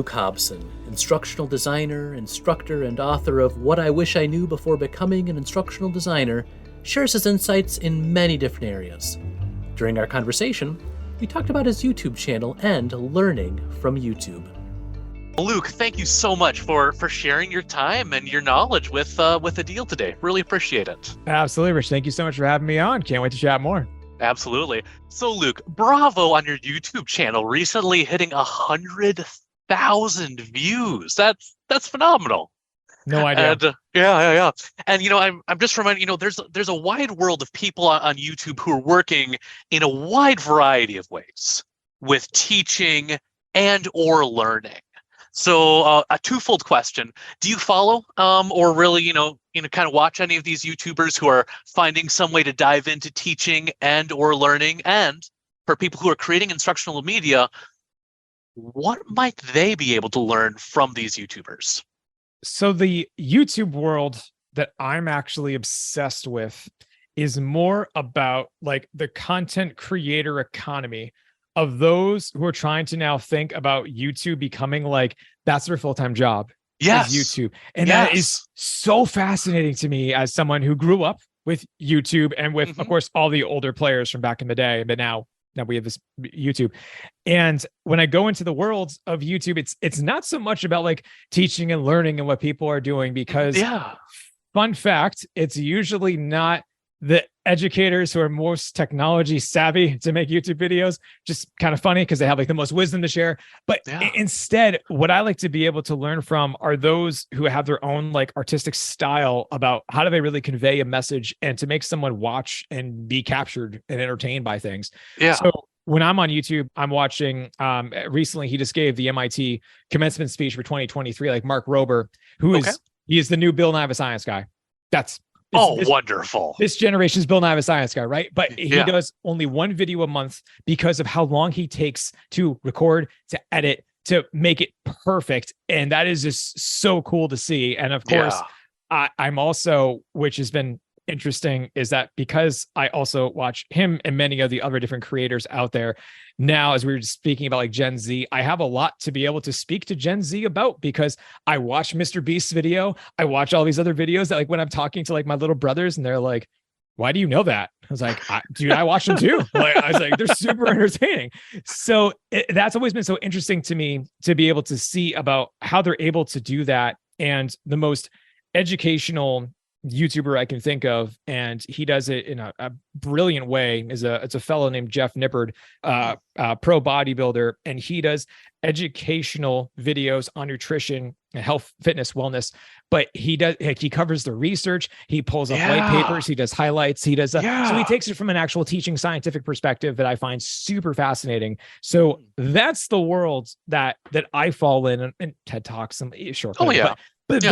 Luke Hobson, instructional designer, instructor, and author of What I Wish I Knew Before Becoming an Instructional Designer, shares his insights in many different areas. During our conversation, we talked about his YouTube channel and learning from YouTube. Luke, thank you so much for sharing your time and your knowledge with ADEIL today. Really appreciate it. Absolutely, Rich. Thank you so much for having me on. Can't wait to chat more. Absolutely. So, Luke, bravo on your YouTube channel, recently hitting 100,000 views. That's phenomenal. No idea. And yeah. And I'm just reminding there's a wide world of people on YouTube who are working in a wide variety of ways with teaching and or learning. So a twofold question: do you follow or really kind of watch any of these YouTubers who are finding some way to dive into teaching and or learning? And for people who are creating instructional media, what might they be able to learn from these YouTubers? So the YouTube world that I'm actually obsessed with is more about like the content creator economy of those who are trying to now think about YouTube becoming like that's their full-time job. Yes. Is YouTube. And that is so fascinating to me as someone who grew up with YouTube and with, of course, all the older players from back in the day, but now we have this YouTube. And when I go into the world of YouTube, it's not so much about like teaching and learning and what people are doing, because fun fact, it's usually not the educators who are most technology savvy to make YouTube videos. Just kind of funny because they have like the most wisdom to share. But instead, what I like to be able to learn from are those who have their own like artistic style about how do they really convey a message and to make someone watch and be captured and entertained by things. Yeah. So when I'm on YouTube, I'm watching, recently he just gave the MIT commencement speech for 2023, like Mark Rober, he is the new Bill Nye the Science guy. Wonderful. This generation's Bill Nye the Science guy, right? But he does only one video a month because of how long he takes to record, to edit, to make it perfect. And that is just so cool to see. And of course, I'm also, which has been interesting, is that because I also watch him and many of the other different creators out there now, as we were just speaking about like Gen Z, I have a lot to be able to speak to Gen Z about because I watch Mr. Beast's video. I watch all these other videos that like when I'm talking to like my little brothers and they're like, why do you know that? I was like, dude, I watch them too. Like, I was like, they're super entertaining. So that's always been so interesting to me to be able to see about how they're able to do that. And the most educational YouTuber I can think of, and he does it in a brilliant way, it's a fellow named Jeff Nippard, pro bodybuilder, and he does educational videos on nutrition, health, fitness, wellness. But he covers the research, he pulls up white papers, he does highlights, he does so he takes it from an actual teaching scientific perspective that I find super fascinating. So that's the world that I fall in, and TED Talks, some short. But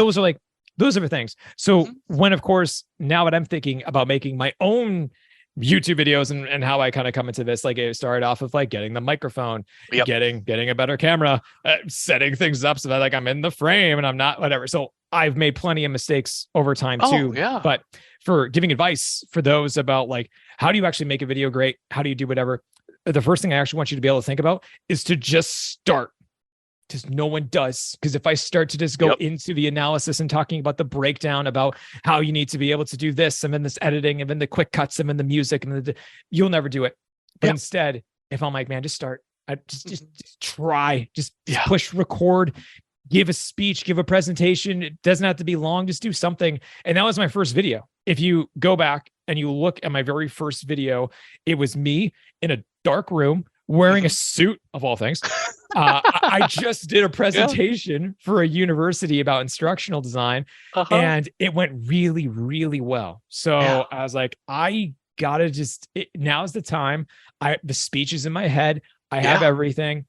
those are the things. So when, of course, now that I'm thinking about making my own YouTube videos and how I kind of come into this, like it started off of like getting the microphone, getting a better camera, setting things up so that like I'm in the frame and I'm not whatever. So I've made plenty of mistakes over time too. But for giving advice for those about like, how do you actually make a video great? How do you do whatever? The first thing I actually want you to be able to think about is to just start. Because no one does. Because if I start to just go into the analysis and talking about the breakdown about how you need to be able to do this and then this editing and then the quick cuts and then the music and you'll never do it. But instead, if I'm like, man, just start, just try, just push record, give a speech, give a presentation. It doesn't have to be long. Just do something. And that was my first video. If you go back and you look at my very first video, it was me in a dark room wearing a suit of all things. I just did a presentation for a university about instructional design and it went really, really well. So I was like, I gotta now's the time. The speech is in my head. I have everything.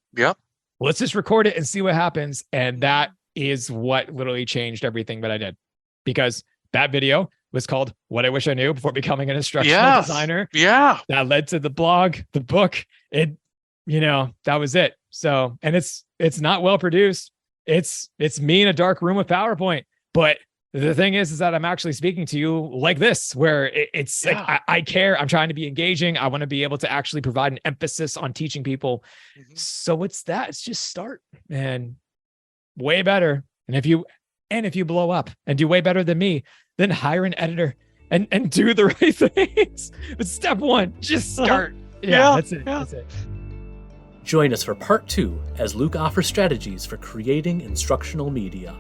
Let's just record it and see what happens. And that is what literally changed everything that I did, because that video was called What I Wish I Knew Before Becoming an Instructional Designer. That led to the blog, the book. That was it. So, and it's not well produced. It's me in a dark room with PowerPoint. But the thing is that I'm actually speaking to you like this, where it's like, I care. I'm trying to be engaging. I want to be able to actually provide an emphasis on teaching people. So it's just start. And way better. And if you blow up and do way better than me, then hire an editor and do the right things. But step one, just start. That's it. That's it. Join us for part 2 as Luke offers strategies for creating instructional media.